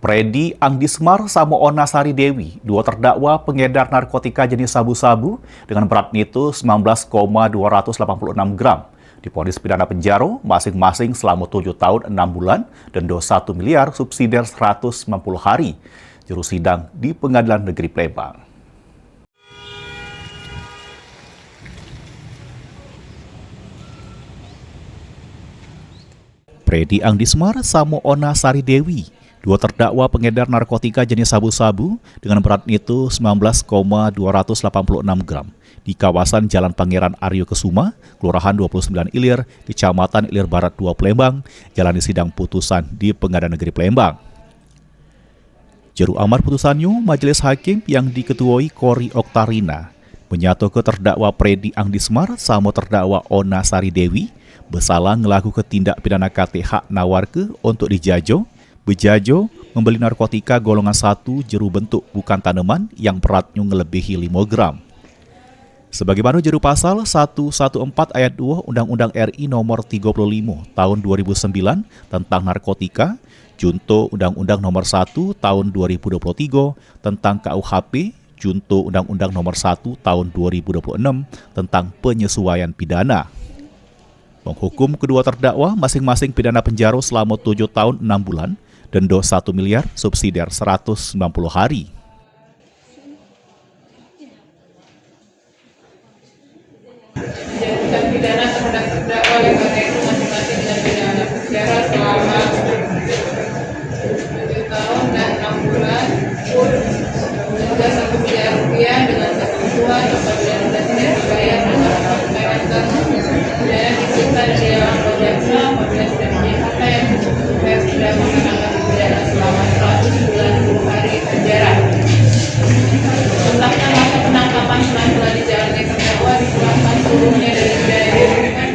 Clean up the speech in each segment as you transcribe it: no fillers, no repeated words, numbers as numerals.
Predi Angdismar sama Ona Sari Dewi, dua terdakwa pengedar narkotika jenis sabu-sabu dengan berat nitu 19,286 gram. Divonis pidana penjara masing-masing selama 7 tahun 6 bulan dan denda 1 miliar subsidiar 190 hari. Juru sidang di Pengadilan Negeri Palembang. Predi Angdismar sama Ona Sari Dewi, dua terdakwa pengedar narkotika jenis sabu-sabu dengan berat nitu 19,286 gram di kawasan Jalan Pangeran Aryo Kesuma, Kelurahan 29 Ilir, Kecamatan Ilir Barat 2 Palembang, jalani sidang putusan di Pengadilan Negeri Palembang. Juru amar putusannya, Majelis Hakim yang diketuai Kori Oktarina, menyatakan terdakwa Predi Angdismar sama terdakwa Ona Sari Dewi bersalah ngelaku tindak pidana KTH nawarke untuk dijajo, bejajo, membeli narkotika golongan 1 jeru bentuk bukan tanaman yang beratnya ngelebihi 5 gram. Sebagaimana jeru pasal 114 ayat 2 Undang-Undang RI nomor 35 tahun 2009 tentang narkotika, junto Undang-Undang nomor 1 tahun 2023 tentang KUHP, junto Undang-Undang nomor 1 tahun 2026 tentang penyesuaian pidana. Menghukum kedua terdakwa masing-masing pidana penjara selama 7 tahun 6 bulan dan denda 1 miliar subsidiar 190 hari. Dijatuhkan pidana terhadap terdakwa yang itu masing-masing dengan pidana penjara selama 7 tahun dan 6 bulan pun denda 1 miliar rupiah dengan ketentuan apabila denda tidak dibayar dalam pembayaran pidana disita di dalam jaksa apabila tidak punya harta yang cukup supaya tidak mengenakan pidana selama 190 hari penjara. Tentang masa penangkapan setelah dijalani terdakwa dikeluarkan seluruhnya dari pidana.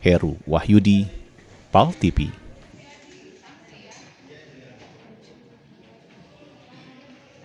Heru Wahyudi, PAL TV.